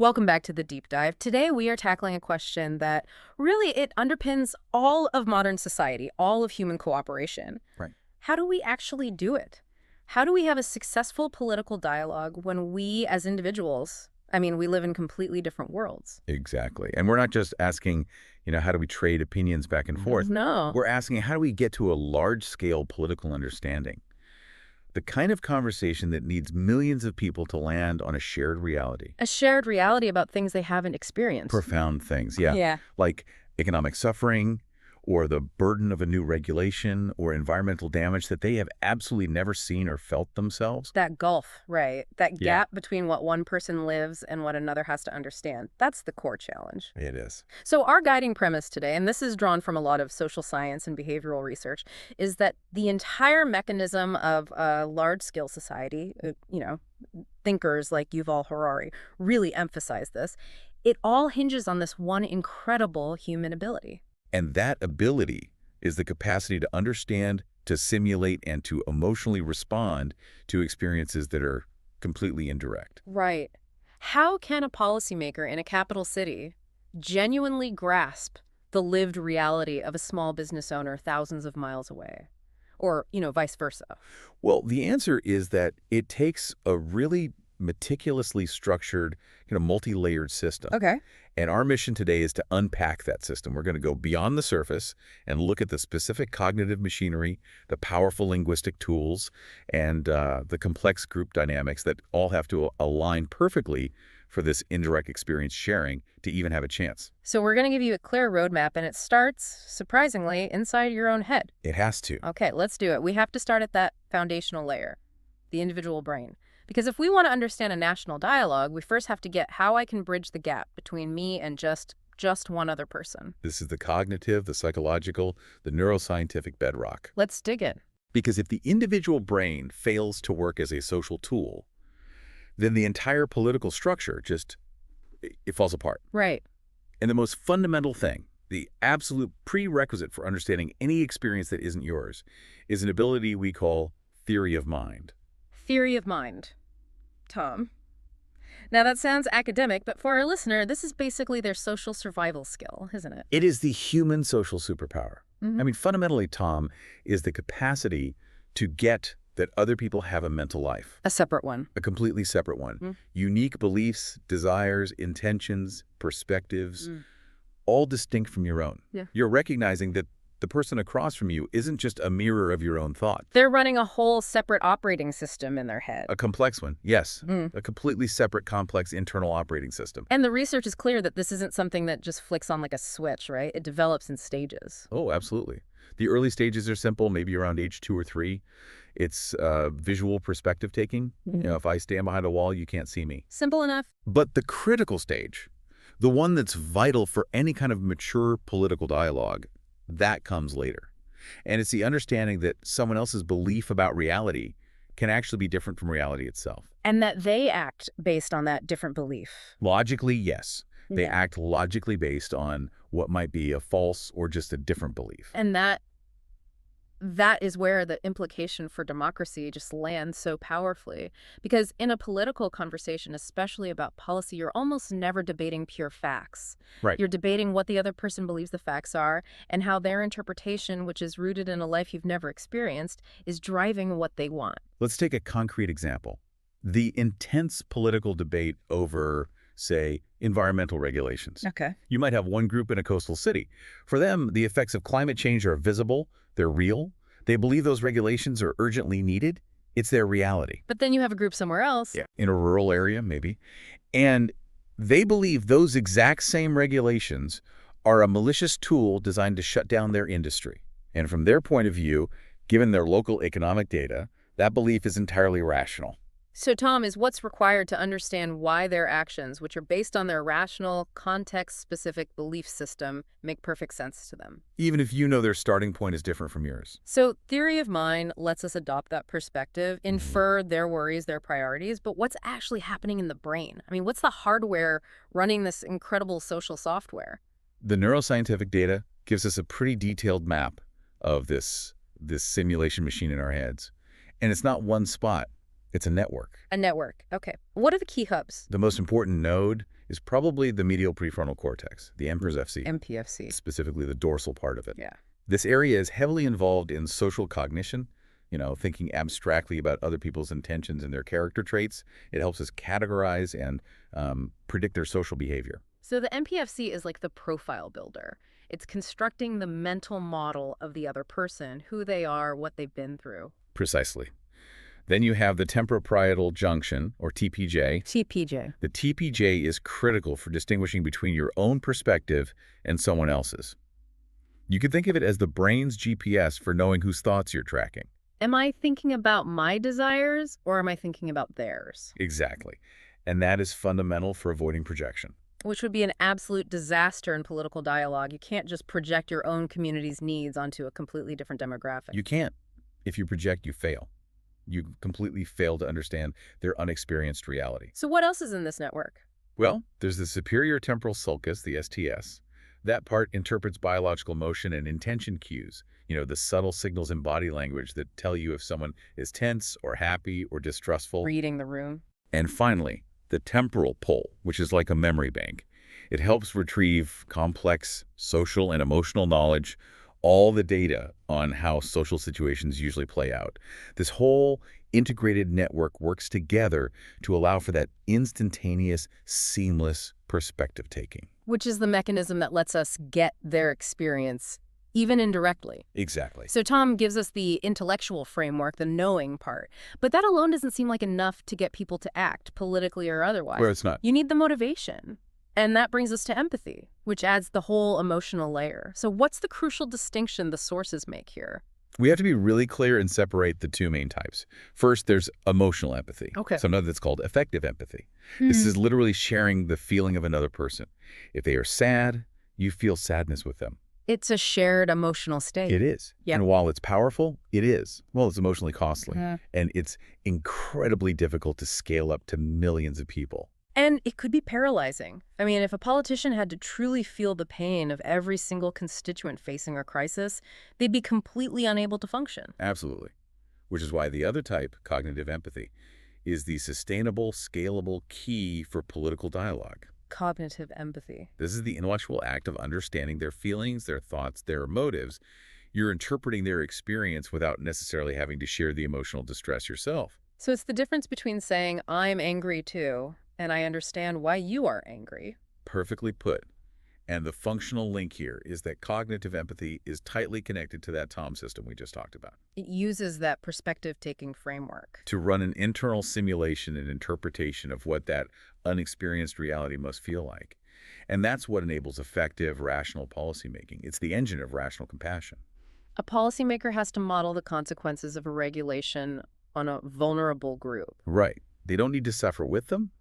Welcome back to the deep dive. Today we are tackling a question that really it underpins all of modern society, all of human cooperation. Right. How do we actually do it? How do we have a successful political dialogue when we as individuals, we live in completely different worlds? Exactly. And we're not just asking, how do we trade opinions back and forth? No. We're asking, how do we get to a large-scale political understanding? The kind of conversation that needs millions of people to land on a shared reality. A shared reality about things they haven't experienced. Profound things, yeah. Yeah. Like economic suffering, or the burden of a new regulation, or environmental damage that they have absolutely never seen or felt themselves. That gulf, right? That Yeah. gap between what one person lives and what another has to understand. That's the core challenge. It is. So our guiding premise today, and this is drawn from a lot of social science and behavioral research, is that the entire mechanism of a large-scale society, thinkers like Yuval Harari really emphasize this, it all hinges on this one incredible human ability. And that ability is the capacity to understand, to simulate, and to emotionally respond to experiences that are completely indirect. Right. How can a policymaker in a capital city genuinely grasp the lived reality of a small business owner thousands of miles away? Or, vice versa? Well, the answer is that it takes a really meticulously structured, multi-layered system. Okay. And our mission today is to unpack that system. We're going to go beyond the surface and look at the specific cognitive machinery, the powerful linguistic tools, and the complex group dynamics that all have to align perfectly for this indirect experience sharing to even have a chance. So we're going to give you a clear roadmap, and it starts, surprisingly, inside your own head. It has to. Okay, let's do it. We have to start at that foundational layer, the individual brain. Because if we want to understand a national dialogue, we first have to get how I can bridge the gap between me and just one other person. This is the cognitive, the psychological, the neuroscientific bedrock. Let's dig in. Because if the individual brain fails to work as a social tool, then the entire political structure it falls apart. Right. And the most fundamental thing, the absolute prerequisite for understanding any experience that isn't yours, is an ability we call theory of mind. Theory of mind. Tom. Now that sounds academic, but for our listener, this is basically their social survival skill, isn't it? It is the human social superpower. Mm-hmm. Fundamentally, Tom, is the capacity to get that other people have a mental life. A separate one. A completely separate one. Mm. Unique beliefs, desires, intentions, perspectives, all distinct from your own. Yeah. You're recognizing that the person across from you isn't just a mirror of your own thought. They're running a whole separate operating system in their head. A complex one, yes. Mm. A completely separate, complex internal operating system. And the research is clear that this isn't something that just flicks on like a switch, right? It develops in stages. Oh, absolutely. The early stages are simple, maybe around age 2 or 3. It's visual perspective taking. Mm-hmm. If I stand behind a wall, you can't see me. Simple enough. But the critical stage, the one that's vital for any kind of mature political dialogue, that comes later. And it's the understanding that someone else's belief about reality can actually be different from reality itself. And that they act based on that different belief. Logically, yes. They Yeah. act logically based on what might be a false or just a different belief. And that is where the implication for democracy just lands so powerfully. Because in a political conversation, especially about policy, you're almost never debating pure facts. Right. You're debating what the other person believes the facts are and how their interpretation, which is rooted in a life you've never experienced, is driving what they want. Let's take a concrete example. The intense political debate over, say, environmental regulations. Okay. You might have one group in a coastal city. For them, the effects of climate change are visible, they're real. They believe those regulations are urgently needed. It's their reality. But then you have a group somewhere else. Yeah. In a rural area, maybe. And they believe those exact same regulations are a malicious tool designed to shut down their industry. And from their point of view, given their local economic data, that belief is entirely rational. So, Tom, is what's required to understand why their actions, which are based on their rational, context-specific belief system, make perfect sense to them. Even if you know their starting point is different from yours. So theory of mind lets us adopt that perspective, infer their worries, their priorities, but what's actually happening in the brain? What's the hardware running this incredible social software? The neuroscientific data gives us a pretty detailed map of this simulation machine in our heads. And it's not one spot. It's a network. A network. Okay. What are the key hubs? The most important node is probably the medial prefrontal cortex, the Emperor's FC, MPFC. specifically the dorsal part of it. Yeah. This area is heavily involved in social cognition, thinking abstractly about other people's intentions and their character traits. It helps us categorize and predict their social behavior. So the MPFC is like the profile builder. It's constructing the mental model of the other person, who they are, what they've been through. Precisely. Then you have the temporoparietal junction, or TPJ. TPJ. The TPJ is critical for distinguishing between your own perspective and someone else's. You could think of it as the brain's GPS for knowing whose thoughts you're tracking. Am I thinking about my desires or am I thinking about theirs? Exactly. And that is fundamental for avoiding projection. Which would be an absolute disaster in political dialogue. You can't just project your own community's needs onto a completely different demographic. You can't. If you project, you fail. You completely fail to understand their unexperienced reality. So what else is in this network? Well, there's the superior temporal sulcus, the STS. That part interprets biological motion and intention cues, the subtle signals in body language that tell you if someone is tense or happy or distrustful. Reading the room. And finally, the temporal pole, which is like a memory bank. It helps retrieve complex social and emotional knowledge, all the data on how social situations usually play out. This whole integrated network works together to allow for that instantaneous, seamless perspective taking. Which is the mechanism that lets us get their experience, even indirectly. Exactly. So Tom gives us the intellectual framework, the knowing part. But that alone doesn't seem like enough to get people to act, politically or otherwise. Well, it's not. You need the motivation. And that brings us to empathy, which adds the whole emotional layer. So what's the crucial distinction the sources make here? We have to be really clear and separate the two main types. First, there's emotional empathy. Okay. Sometimes it's called affective empathy. This is literally sharing the feeling of another person. If they are sad, you feel sadness with them. It's a shared emotional state. It is. Yeah. And while it's powerful, it is. Well, it's emotionally costly. And it's incredibly difficult to scale up to millions of people. And it could be paralyzing. I mean, if a politician had to truly feel the pain of every single constituent facing a crisis, they'd be completely unable to function. Absolutely. Which is why the other type, cognitive empathy, is the sustainable, scalable key for political dialogue. Cognitive empathy. This is the intellectual act of understanding their feelings, their thoughts, their motives. You're interpreting their experience without necessarily having to share the emotional distress yourself. So it's the difference between saying, I'm angry too, and I understand why you are angry. Perfectly put. And the functional link here is that cognitive empathy is tightly connected to that Tom system we just talked about. It uses that perspective-taking framework. To run an internal simulation and interpretation of what that unexperienced reality must feel like. And that's what enables effective, rational policymaking. It's the engine of rational compassion. A policymaker has to model the consequences of a regulation on a vulnerable group. Right. They don't need to suffer with them,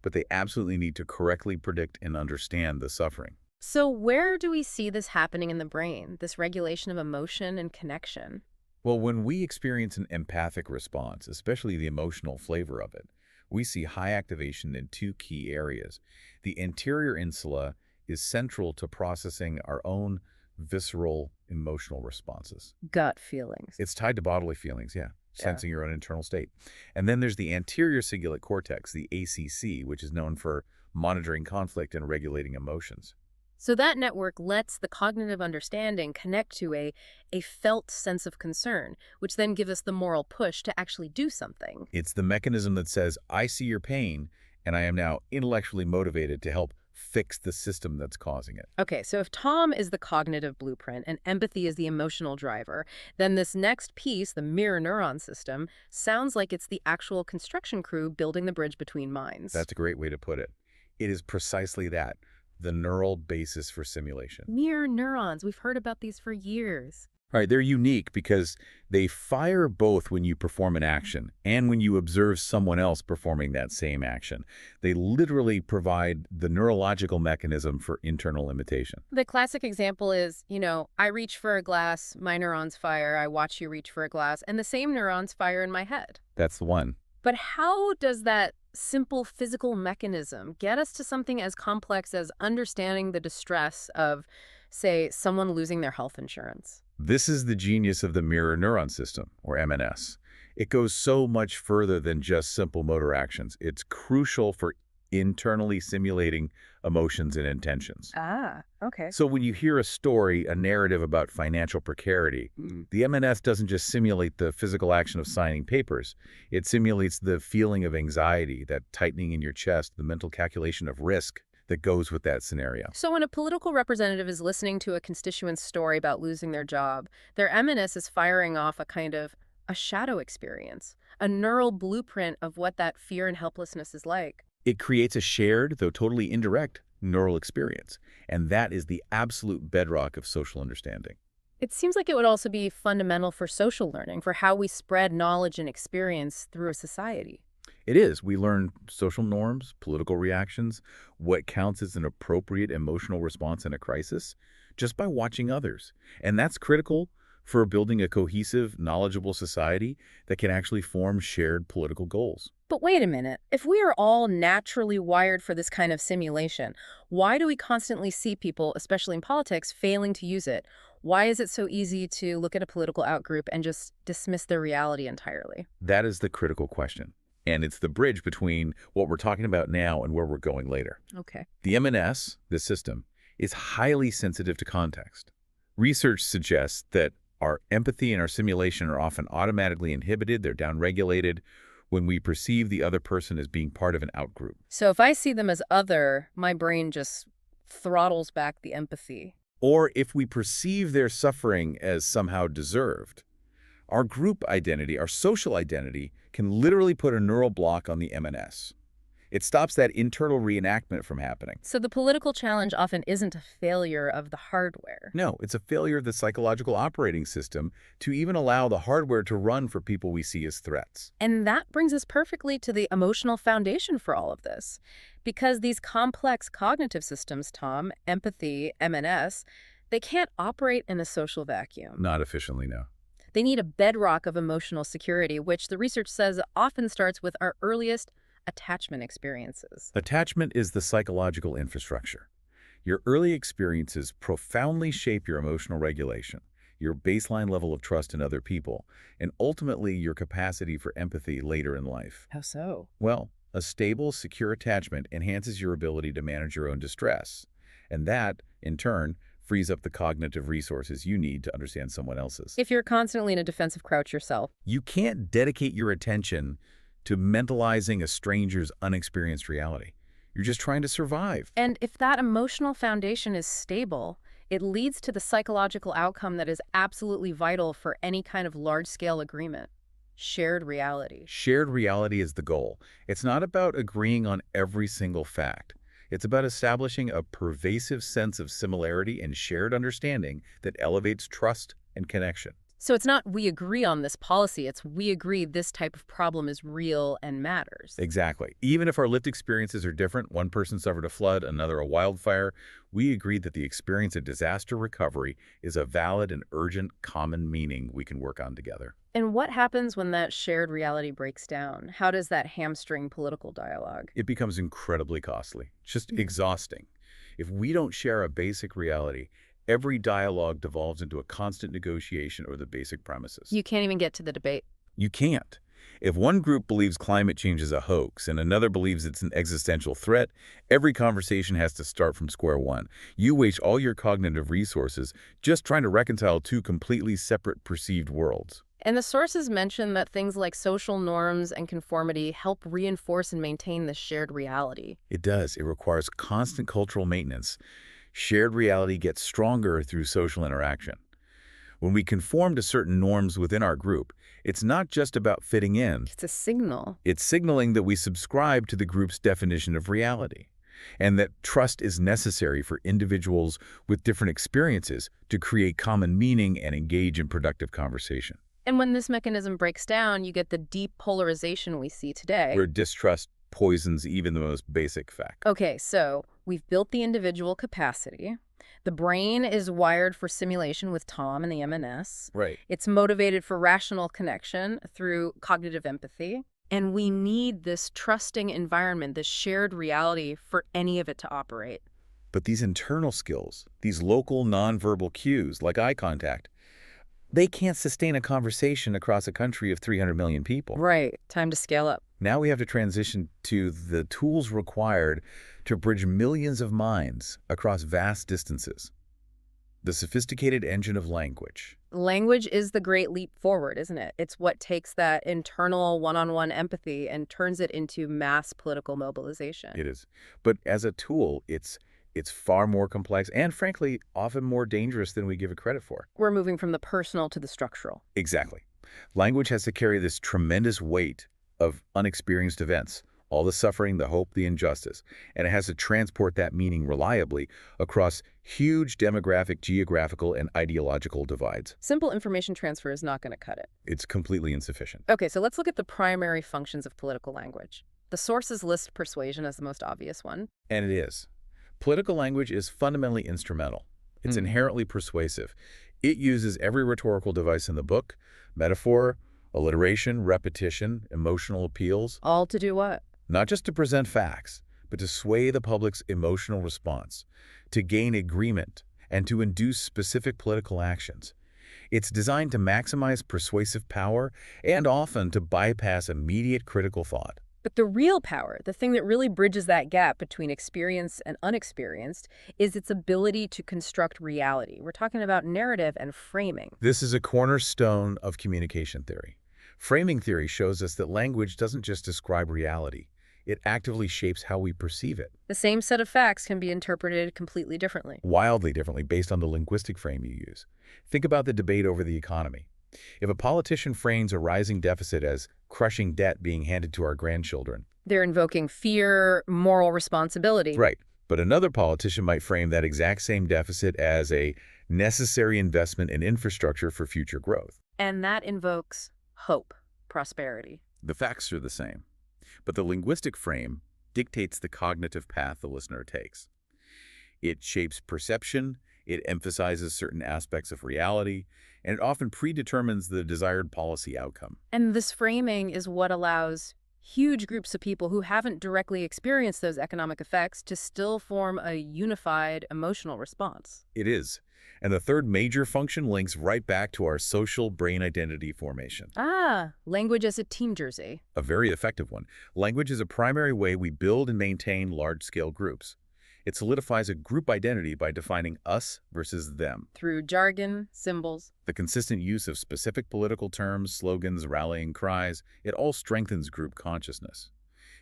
but they absolutely need to correctly predict and understand the suffering. So where do we see this happening in the brain, this regulation of emotion and connection? Well, when we experience an empathic response, especially the emotional flavor of it, we see high activation in two key areas. The anterior insula is central to processing our own visceral emotional responses. Gut feelings. It's tied to bodily feelings, sensing your own internal state. And then there's the anterior cingulate cortex, the ACC, which is known for monitoring conflict and regulating emotions. So that network lets the cognitive understanding connect to a felt sense of concern, which then gives us the moral push to actually do something. It's the mechanism that says, I see your pain, and I am now intellectually motivated to help fix the system that's causing it. Okay, so if Tom is the cognitive blueprint and empathy is the emotional driver, then this next piece, the mirror-neuron system, sounds like it's the actual construction crew building the bridge between minds. That's a great way to put it. It is precisely that, the neural basis for simulation. Mirror neurons, we've heard about these for years. Right, they're unique because they fire both when you perform an action and when you observe someone else performing that same action. They literally provide the neurological mechanism for internal imitation. The classic example is, I reach for a glass, my neurons fire, I watch you reach for a glass, and the same neurons fire in my head. That's the one. But how does that simple physical mechanism get us to something as complex as understanding the distress of, say, someone losing their health insurance? This is the genius of the mirror-neuron system, or MNS. It goes so much further than just simple motor actions. It's crucial for internally simulating emotions and intentions. Ah, okay. So when you hear a story, a narrative about financial precarity, the MNS doesn't just simulate the physical action of signing papers. It simulates the feeling of anxiety, that tightening in your chest, the mental calculation of risk that goes with that scenario. So when a political representative is listening to a constituent's story about losing their job, their M&S is firing off a shadow experience, a neural blueprint of what that fear and helplessness is like. It creates a shared, though totally indirect, neural experience, and that is the absolute bedrock of social understanding. It seems like it would also be fundamental for social learning, for how we spread knowledge and experience through a society. It is. We learn social norms, political reactions, what counts as an appropriate emotional response in a crisis, just by watching others. And that's critical for building a cohesive, knowledgeable society that can actually form shared political goals. But wait a minute. If we are all naturally wired for this kind of simulation, why do we constantly see people, especially in politics, failing to use it? Why is it so easy to look at a political outgroup and just dismiss their reality entirely? That is the critical question. And it's the bridge between what we're talking about now and where we're going later. Okay. The MNS, this system, is highly sensitive to context. Research suggests that our empathy and our simulation are often automatically inhibited, they're downregulated, when we perceive the other person as being part of an outgroup. So if I see them as other, my brain just throttles back the empathy. Or if we perceive their suffering as somehow deserved. Our group identity, our social identity, can literally put a neural block on the MNS. It stops that internal reenactment from happening. So the political challenge often isn't a failure of the hardware. No, it's a failure of the psychological operating system to even allow the hardware to run for people we see as threats. And that brings us perfectly to the emotional foundation for all of this. Because these complex cognitive systems, Tom, empathy, MNS, they can't operate in a social vacuum. Not efficiently, no. They need a bedrock of emotional security, which the research says often starts with our earliest attachment experiences. Attachment is the psychological infrastructure. Your early experiences profoundly shape your emotional regulation, your baseline level of trust in other people, and ultimately your capacity for empathy later in life. How so? Well, a stable, secure attachment enhances your ability to manage your own distress, and that, in turn, frees up the cognitive resources you need to understand someone else's. If you're constantly in a defensive crouch yourself. You can't dedicate your attention to mentalizing a stranger's unexperienced reality. You're just trying to survive. And if that emotional foundation is stable, it leads to the psychological outcome that is absolutely vital for any kind of large-scale agreement. Shared reality. Shared reality is the goal. It's not about agreeing on every single fact. It's about establishing a pervasive sense of similarity and shared understanding that elevates trust and connection. So it's not we agree on this policy, it's we agree this type of problem is real and matters. Exactly. Even if our lived experiences are different, one person suffered a flood, another a wildfire, we agree that the experience of disaster recovery is a valid and urgent common meaning we can work on together. And what happens when that shared reality breaks down? How does that hamstring political dialogue? It becomes incredibly costly, just exhausting. If we don't share a basic reality, every dialogue devolves into a constant negotiation over the basic premises. You can't even get to the debate. You can't. If one group believes climate change is a hoax and another believes it's an existential threat, every conversation has to start from square one. You waste all your cognitive resources just trying to reconcile two completely separate perceived worlds. And the sources mention that things like social norms and conformity help reinforce and maintain this shared reality. It does. It requires constant cultural maintenance. Shared reality gets stronger through social interaction. When we conform to certain norms within our group, it's not just about fitting in. It's a signal. It's signaling that we subscribe to the group's definition of reality, and that trust is necessary for individuals with different experiences to create common meaning and engage in productive conversation. And when this mechanism breaks down, you get the deep polarization we see today. Where distrust poisons even the most basic fact. Okay, so we've built the individual capacity. The brain is wired for simulation with Tom and the MNS. Right. It's motivated for rational connection through cognitive empathy. And we need this trusting environment, this shared reality for any of it to operate. But these internal skills, these local nonverbal cues like eye contact, they can't sustain a conversation across a country of 300 million people. Right. Time to scale up. Now we have to transition to the tools required to bridge millions of minds across vast distances. The sophisticated engine of language. Language is the great leap forward, isn't it? It's what takes that internal one-on-one empathy and turns it into mass political mobilization. It is. But as a tool, it's far more complex and, frankly, often more dangerous than we give it credit for. We're moving from the personal to the structural. Exactly. Language has to carry this tremendous weight of unexperienced events, all the suffering, the hope, the injustice, and it has to transport that meaning reliably across huge demographic, geographical, and ideological divides. Simple information transfer is not going to cut it. It's completely insufficient. Okay, so let's look at the primary functions of political language. The sources list persuasion as the most obvious one. And it is. Political language is fundamentally instrumental. It's inherently persuasive. It uses every rhetorical device in the book, metaphor, alliteration, repetition, emotional appeals. All to do what? Not just to present facts, but to sway the public's emotional response, to gain agreement, and to induce specific political actions. It's designed to maximize persuasive power and often to bypass immediate critical thought. But the real power, the thing that really bridges that gap between experienced and unexperienced, is its ability to construct reality. We're talking about narrative and framing. This is a cornerstone of communication theory. Framing theory shows us that language doesn't just describe reality. It actively shapes how we perceive it. The same set of facts can be interpreted completely differently. Wildly differently based on the linguistic frame you use. Think about the debate over the economy. If a politician frames a rising deficit as crushing debt being handed to our grandchildren. They're invoking fear, moral responsibility. Right. But another politician might frame that exact same deficit as a necessary investment in infrastructure for future growth. And that invokes hope, prosperity. The facts are the same, but the linguistic frame dictates the cognitive path the listener takes. It shapes perception, it emphasizes certain aspects of reality, and it often predetermines the desired policy outcome. And this framing is what allows huge groups of people who haven't directly experienced those economic effects to still form a unified emotional response. It is. And the third major function links right back to our social brain identity formation. Ah, language as a team jersey. A very effective one. Language is a primary way we build and maintain large-scale groups. It solidifies a group identity by defining us versus them. Through jargon, symbols. The consistent use of specific political terms, slogans, rallying cries, it all strengthens group consciousness.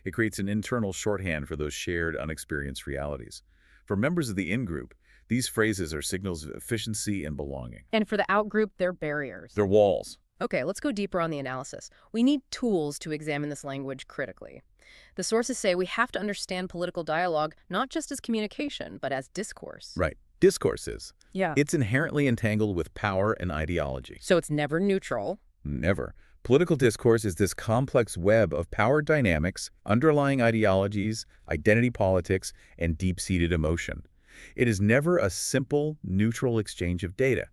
It creates an internal shorthand for those shared, unexperienced realities. For members of the in-group, these phrases are signals of efficiency and belonging. And for the out-group, they're barriers. They're walls. Okay, let's go deeper on the analysis. We need tools to examine this language critically. The sources say we have to understand political dialogue not just as communication, but as discourse. Right. Discourse is. Yeah. It's inherently entangled with power and ideology. So it's never neutral. Never. Political discourse is this complex web of power dynamics, underlying ideologies, identity politics, and deep-seated emotion. It is never a simple, neutral exchange of data.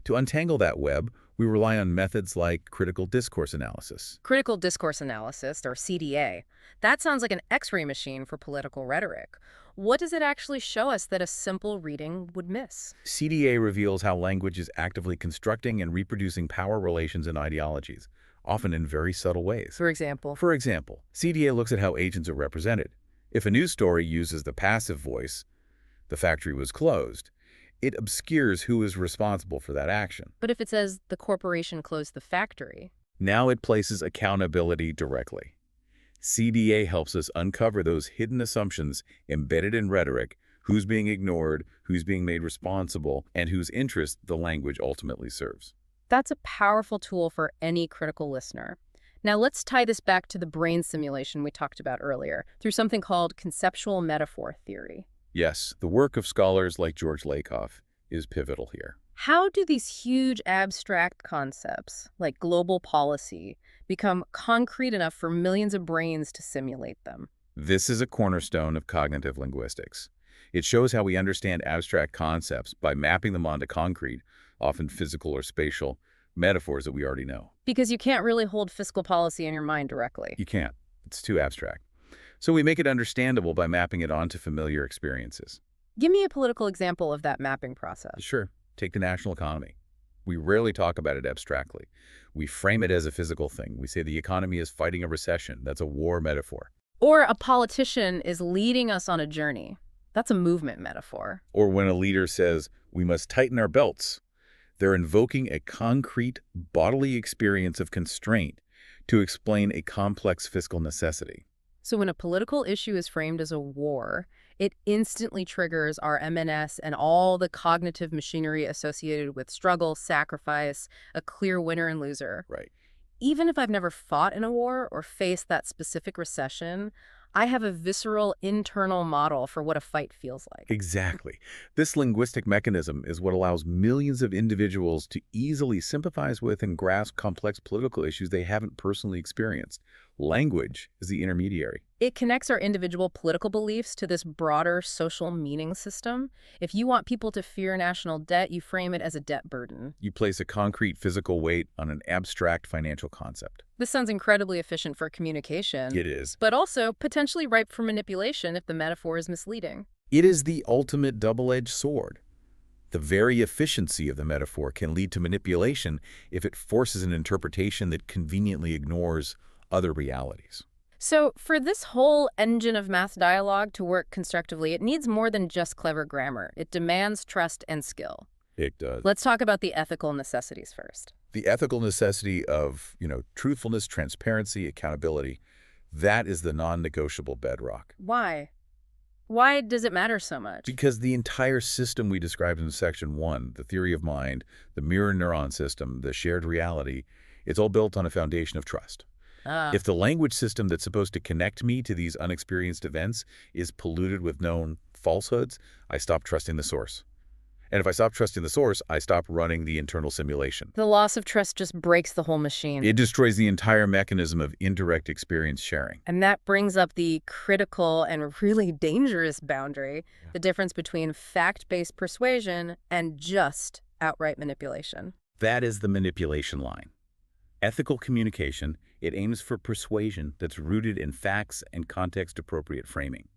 To untangle that web, we rely on methods like critical discourse analysis. Critical discourse analysis, or CDA. That sounds like an X-ray machine for political rhetoric. What does it actually show us that a simple reading would miss? CDA reveals how language is actively constructing and reproducing power relations and ideologies, often in very subtle ways. For example, CDA looks at how agents are represented. If a news story uses the passive voice, the factory was closed, it obscures who is responsible for that action. But if it says the corporation closed the factory, now it places accountability directly. CDA helps us uncover those hidden assumptions embedded in rhetoric, who's being ignored, who's being made responsible, and whose interest the language ultimately serves. That's a powerful tool for any critical listener. Now let's tie this back to the brain simulation we talked about earlier through something called conceptual metaphor theory. Yes, the work of scholars like George Lakoff is pivotal here. How do these huge abstract concepts, like global policy, become concrete enough for millions of brains to simulate them? This is a cornerstone of cognitive linguistics. It shows how we understand abstract concepts by mapping them onto concrete, often physical or spatial, metaphors that we already know. Because you can't really hold fiscal policy in your mind directly. You can't. It's too abstract. So we make it understandable by mapping it onto familiar experiences. Give me a political example of that mapping process. Sure. Take the national economy. We rarely talk about it abstractly. We frame it as a physical thing. We say the economy is fighting a recession. That's a war metaphor. Or a politician is leading us on a journey. That's a movement metaphor. Or when a leader says, we must tighten our belts, they're invoking a concrete bodily experience of constraint to explain a complex fiscal necessity. So when a political issue is framed as a war, it instantly triggers our MNS and all the cognitive machinery associated with struggle, sacrifice, a clear winner and loser. Right. Even if I've never fought in a war or faced that specific recession, I have a visceral internal model for what a fight feels like. Exactly. This linguistic mechanism is what allows millions of individuals to easily sympathize with and grasp complex political issues they haven't personally experienced. Language is the intermediary. It connects our individual political beliefs to this broader social meaning system. If you want people to fear national debt, you frame it as a debt burden. You place a concrete physical weight on an abstract financial concept. This sounds incredibly efficient for communication. It is. But also potentially ripe for manipulation if the metaphor is misleading. It is the ultimate double-edged sword. The very efficiency of the metaphor can lead to manipulation if it forces an interpretation that conveniently ignores other realities. So for this whole engine of mass dialogue to work constructively, it needs more than just clever grammar. It demands trust and skill. It does. Let's talk about the ethical necessities first. The ethical necessity of, truthfulness, transparency, accountability, that is the non-negotiable bedrock. Why? Why does it matter so much? Because the entire system we described in Section 1, the theory of mind, the mirror-neuron system, the shared reality, it's all built on a foundation of trust. If the language system that's supposed to connect me to these unexperienced events is polluted with known falsehoods, I stop trusting the source. And if I stop trusting the source, I stop running the internal simulation. The loss of trust just breaks the whole machine. It destroys the entire mechanism of indirect experience sharing. And that brings up the critical and really dangerous boundary, the difference between fact-based persuasion and just outright manipulation. That is the manipulation line. Ethical communication, it aims for persuasion that's rooted in facts and context-appropriate framing.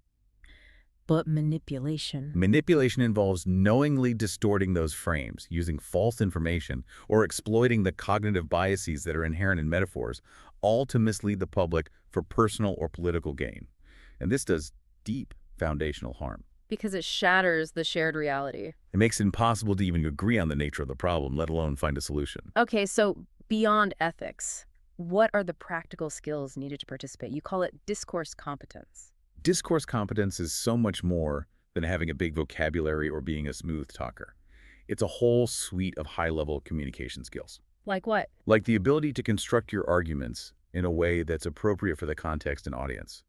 But manipulation. Manipulation involves knowingly distorting those frames, using false information, or exploiting the cognitive biases that are inherent in metaphors, all to mislead the public for personal or political gain. And this does deep foundational harm. Because it shatters the shared reality. It makes it impossible to even agree on the nature of the problem, let alone find a solution. Okay, so beyond ethics, what are the practical skills needed to participate? You call it discourse competence. Discourse competence is so much more than having a big vocabulary or being a smooth talker. It's a whole suite of high-level communication skills. Like what? Like the ability to construct your arguments in a way that's appropriate for the context and audience.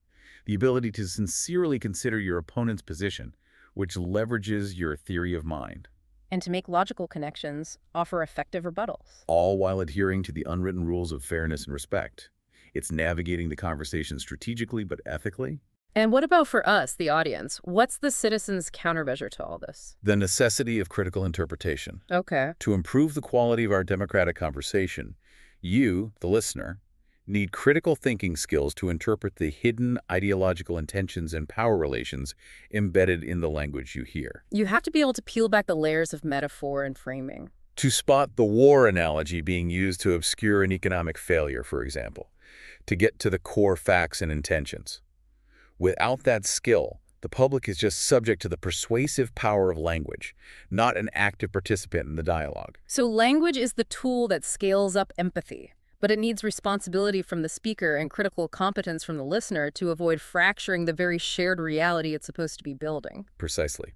The ability to sincerely consider your opponent's position, which leverages your theory of mind. And to make logical connections, offer effective rebuttals. All while adhering to the unwritten rules of fairness and respect. It's navigating the conversation strategically but ethically. And what about for us, the audience? What's the citizen's countermeasure to all this? The necessity of critical interpretation. Okay. To improve the quality of our democratic conversation, you, the listener, need critical thinking skills to interpret the hidden ideological intentions and power relations embedded in the language you hear. You have to be able to peel back the layers of metaphor and framing. To spot the war analogy being used to obscure an economic failure, for example. To get to the core facts and intentions. Without that skill, the public is just subject to the persuasive power of language, not an active participant in the dialogue. So language is the tool that scales up empathy, but it needs responsibility from the speaker and critical competence from the listener to avoid fracturing the very shared reality it's supposed to be building. Precisely.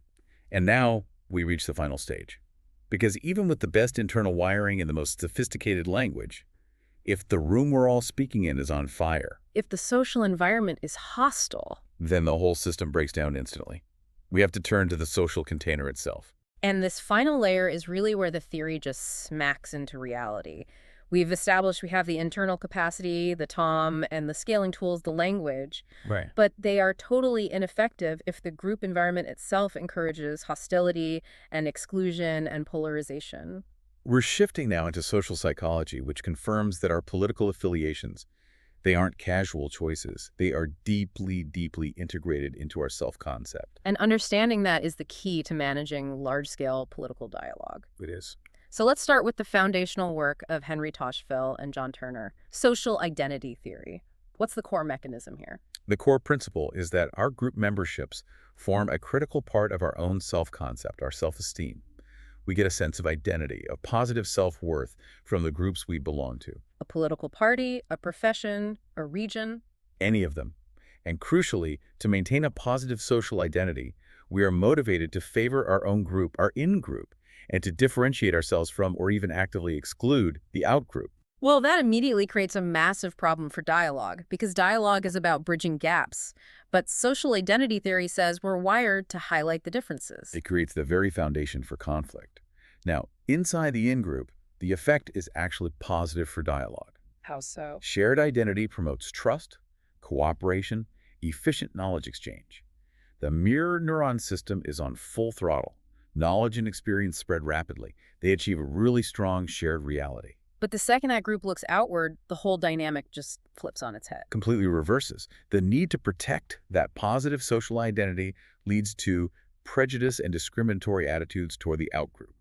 And now we reach the final stage. Because even with the best internal wiring and the most sophisticated language, if the room we're all speaking in is on fire, if the social environment is hostile, then the whole system breaks down instantly. We have to turn to the social container itself. And this final layer is really where the theory just smacks into reality. We've established we have the internal capacity, the TOM, and the scaling tools, the language. Right. But they are totally ineffective if the group environment itself encourages hostility and exclusion and polarization. We're shifting now into social psychology, which confirms that our political affiliations, they aren't casual choices. They are deeply, deeply integrated into our self-concept. And understanding that is the key to managing large-scale political dialogue. It is. So let's start with the foundational work of Henry Toshville and John Turner, social identity theory. What's the core mechanism here? The core principle is that our group memberships form a critical part of our own self-concept, our self-esteem. We get a sense of identity, of positive self-worth from the groups we belong to. A political party, a profession, a region? Any of them. And crucially, to maintain a positive social identity, we are motivated to favor our own group, our in-group, and to differentiate ourselves from or even actively exclude the out-group. Well, that immediately creates a massive problem for dialogue, because dialogue is about bridging gaps. But social identity theory says we're wired to highlight the differences. It creates the very foundation for conflict. Now, inside the in-group, the effect is actually positive for dialogue. How so? Shared identity promotes trust, cooperation, efficient knowledge exchange. The mirror-neuron system is on full throttle. Knowledge and experience spread rapidly. They achieve a really strong shared reality. But the second that group looks outward, the whole dynamic just flips on its head. Completely reverses. The need to protect that positive social identity leads to prejudice and discriminatory attitudes toward the outgroup.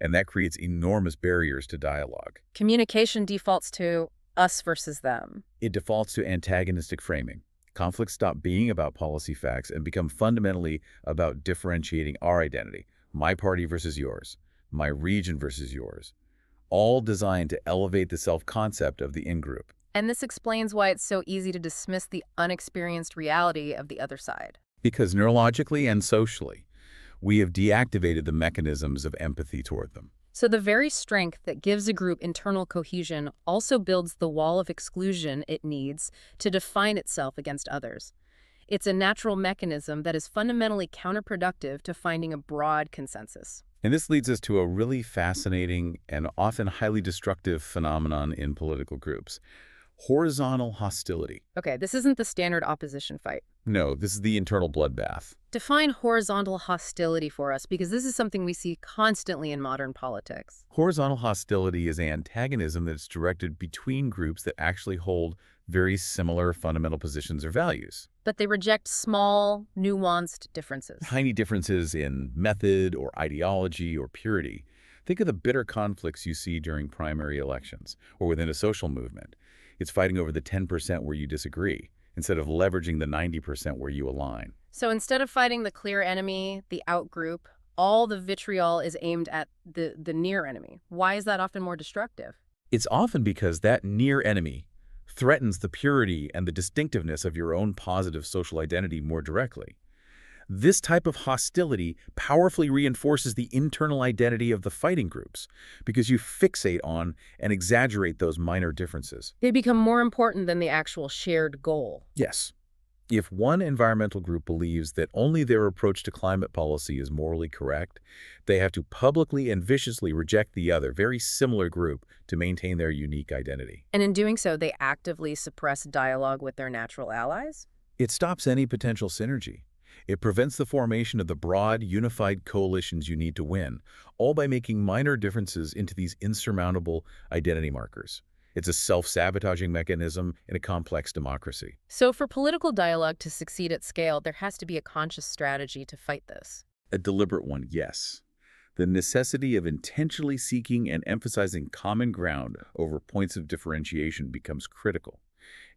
And that creates enormous barriers to dialogue. Communication defaults to us versus them. It defaults to antagonistic framing. Conflicts stop being about policy facts and become fundamentally about differentiating our identity. My party versus yours. My region versus yours. All designed to elevate the self-concept of the in-group. And this explains why it's so easy to dismiss the unexperienced reality of the other side. Because neurologically and socially, we have deactivated the mechanisms of empathy toward them. So the very strength that gives a group internal cohesion also builds the wall of exclusion it needs to define itself against others. It's a natural mechanism that is fundamentally counterproductive to finding a broad consensus. And this leads us to a really fascinating and often highly destructive phenomenon in political groups: horizontal hostility. Okay, this isn't the standard opposition fight. No, this is the internal bloodbath. Define horizontal hostility for us, because this is something we see constantly in modern politics. Horizontal hostility is antagonism that's directed between groups that actually hold very similar fundamental positions or values. But they reject small, nuanced differences. Tiny differences in method or ideology or purity. Think of the bitter conflicts you see during primary elections or within a social movement. It's fighting over the 10% where you disagree, instead of leveraging the 90% where you align. So instead of fighting the clear enemy, the outgroup, all the vitriol is aimed at the near enemy. Why is that often more destructive? It's often because that near enemy threatens the purity and the distinctiveness of your own positive social identity more directly. This type of hostility powerfully reinforces the internal identity of the fighting groups because you fixate on and exaggerate those minor differences. They become more important than the actual shared goal. Yes. If one environmental group believes that only their approach to climate policy is morally correct, they have to publicly and viciously reject the other, very similar group to maintain their unique identity. And in doing so, they actively suppress dialogue with their natural allies? It stops any potential synergy. It prevents the formation of the broad, unified coalitions you need to win, all by making minor differences into these insurmountable identity markers. It's a self-sabotaging mechanism in a complex democracy. So for political dialogue to succeed at scale, there has to be a conscious strategy to fight this. A deliberate one, yes. The necessity of intentionally seeking and emphasizing common ground over points of differentiation becomes critical.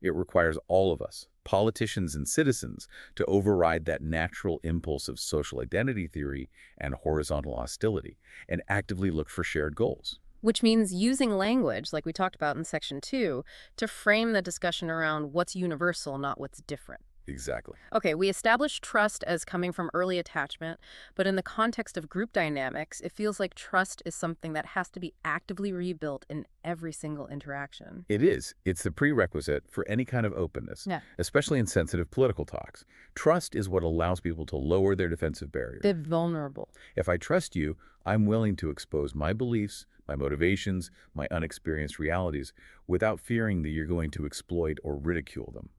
It requires all of us, politicians and citizens, to override that natural impulse of social identity theory and horizontal hostility and actively look for shared goals. Which means using language, like we talked about in Section 2, to frame the discussion around what's universal, not what's different. Exactly. Okay, we established trust as coming from early attachment, but in the context of group dynamics, it feels like trust is something that has to be actively rebuilt in every single interaction. It is. It's the prerequisite for any kind of openness, especially in sensitive political talks. Trust is what allows people to lower their defensive barriers. They're vulnerable. If I trust you, I'm willing to expose my beliefs, my motivations, my unexperienced realities, without fearing that you're going to exploit or ridicule them.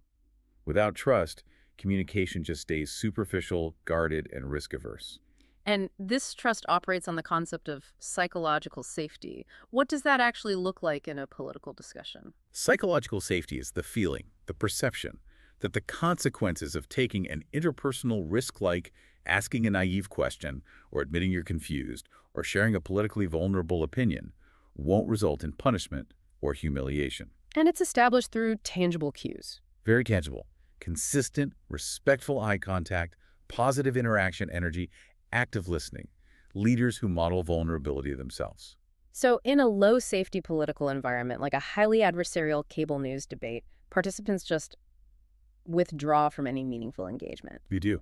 Without trust, communication just stays superficial, guarded, and risk-averse. And this trust operates on the concept of psychological safety. What does that actually look like in a political discussion? Psychological safety is the feeling, the perception, that the consequences of taking an interpersonal risk like asking a naive question or admitting you're confused or sharing a politically vulnerable opinion won't result in punishment or humiliation. And it's established through tangible cues. Very tangible. Consistent, respectful eye contact, positive interaction energy, active listening. Leaders who model vulnerability themselves. So in a low-safety political environment, like a highly adversarial cable news debate, participants just withdraw from any meaningful engagement. They do.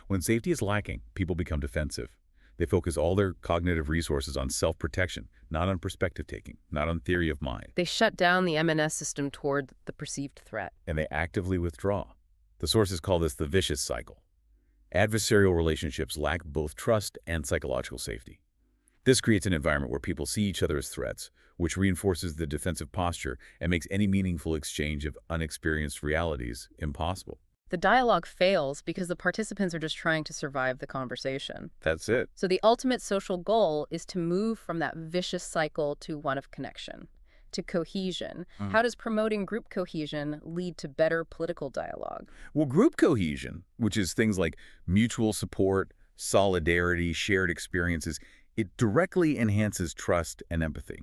When safety is lacking, people become defensive. They focus all their cognitive resources on self-protection, not on perspective-taking, not on theory of mind. They shut down the M&S system toward the perceived threat. And they actively withdraw. The sources call this the vicious cycle. Adversarial relationships lack both trust and psychological safety. This creates an environment where people see each other as threats, which reinforces the defensive posture and makes any meaningful exchange of unexperienced realities impossible. The dialogue fails because the participants are just trying to survive the conversation. That's it. So the ultimate social goal is to move from that vicious cycle to one of connection, to cohesion. How does promoting group cohesion lead to better political dialogue? Well, group cohesion, which is things like mutual support, solidarity, shared experiences, it directly enhances trust and empathy.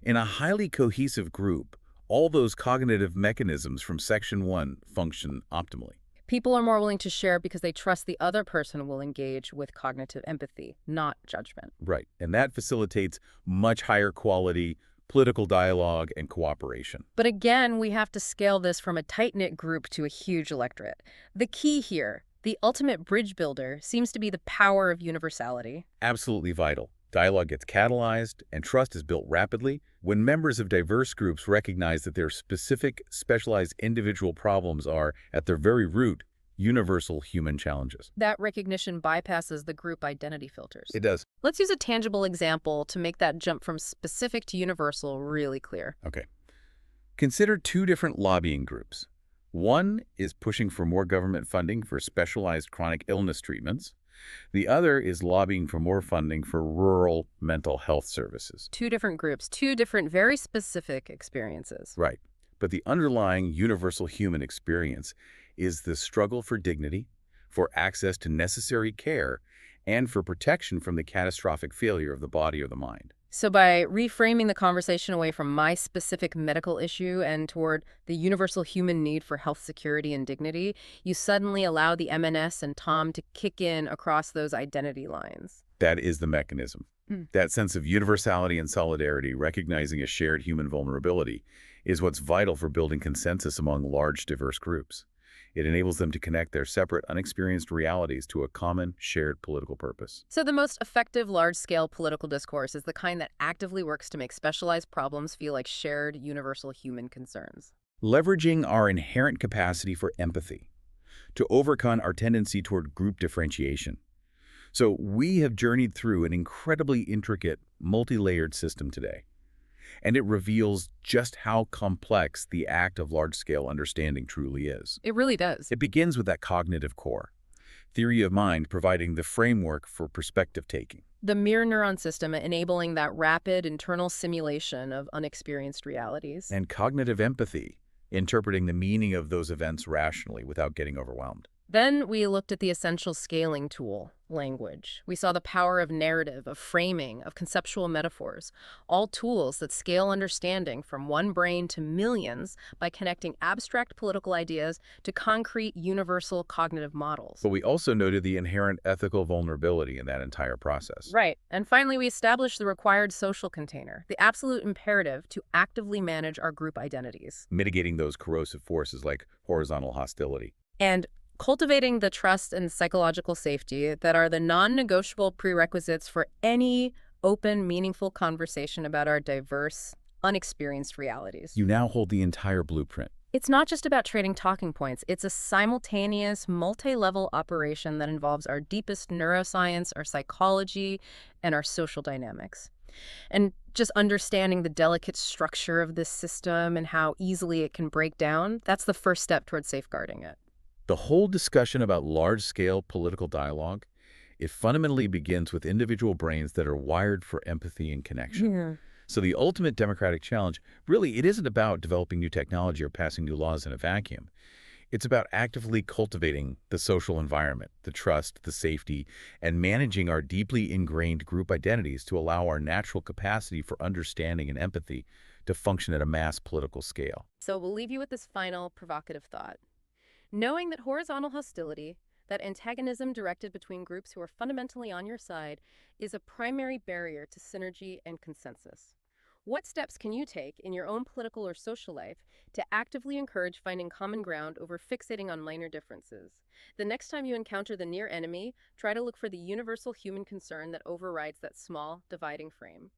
In a highly cohesive group, all those cognitive mechanisms from Section 1 function optimally. People are more willing to share because they trust the other person will engage with cognitive empathy, not judgment. Right, and that facilitates much higher quality political dialogue and cooperation. But again, we have to scale this from a tight-knit group to a huge electorate. The key here, the ultimate bridge builder, seems to be the power of universality. Absolutely vital. Dialogue gets catalyzed and trust is built rapidly when members of diverse groups recognize that their specific, specialized individual problems are, at their very root, universal human challenges. That recognition bypasses the group identity filters. It does. Let's use a tangible example to make that jump from specific to universal really clear. Okay. Consider two different lobbying groups. One is pushing for more government funding for specialized chronic illness treatments. The other is lobbying for more funding for rural mental health services. Two different groups, two different, very specific experiences. Right. But the underlying universal human experience is the struggle for dignity, for access to necessary care, and for protection from the catastrophic failure of the body or the mind. So by reframing the conversation away from my specific medical issue and toward the universal human need for health security and dignity, you suddenly allow the M&S and Tom to kick in across those identity lines. That is the mechanism. That sense of universality and solidarity, recognizing a shared human vulnerability, is what's vital for building consensus among large, diverse groups. It enables them to connect their separate, unexperienced realities to a common, shared political purpose. So the most effective large-scale political discourse is the kind that actively works to make specialized problems feel like shared, universal human concerns. Leveraging our inherent capacity for empathy to overcome our tendency toward group differentiation. So we have journeyed through an incredibly intricate, multi-layered system today. And it reveals just how complex the act of large-scale understanding truly is. It really does. It begins with that cognitive core, theory of mind providing the framework for perspective-taking. The mirror-neuron system enabling that rapid internal simulation of unexperienced realities. And cognitive empathy, interpreting the meaning of those events rationally without getting overwhelmed. Then we looked at the essential scaling tool, language. We saw the power of narrative, of framing, of conceptual metaphors, all tools that scale understanding from one brain to millions by connecting abstract political ideas to concrete, universal cognitive models. But we also noted the inherent ethical vulnerability in that entire process. Right. And finally, we established the required social container, the absolute imperative to actively manage our group identities. Mitigating those corrosive forces like horizontal hostility. And cultivating the trust and psychological safety that are the non-negotiable prerequisites for any open, meaningful conversation about our diverse, unexperienced realities. You now hold the entire blueprint. It's not just about trading talking points. It's a simultaneous, multi-level operation that involves our deepest neuroscience, our psychology, and our social dynamics. And just understanding the delicate structure of this system and how easily it can break down, that's the first step towards safeguarding it. The whole discussion about large-scale political dialogue, it fundamentally begins with individual brains that are wired for empathy and connection. Yeah. So the ultimate democratic challenge, really, it isn't about developing new technology or passing new laws in a vacuum. It's about actively cultivating the social environment, the trust, the safety, and managing our deeply ingrained group identities to allow our natural capacity for understanding and empathy to function at a mass political scale. So we'll leave you with this final provocative thought. Knowing that horizontal hostility, that antagonism directed between groups who are fundamentally on your side, is a primary barrier to synergy and consensus. What steps can you take in your own political or social life to actively encourage finding common ground over fixating on minor differences? The next time you encounter the near enemy, try to look for the universal human concern that overrides that small, dividing frame.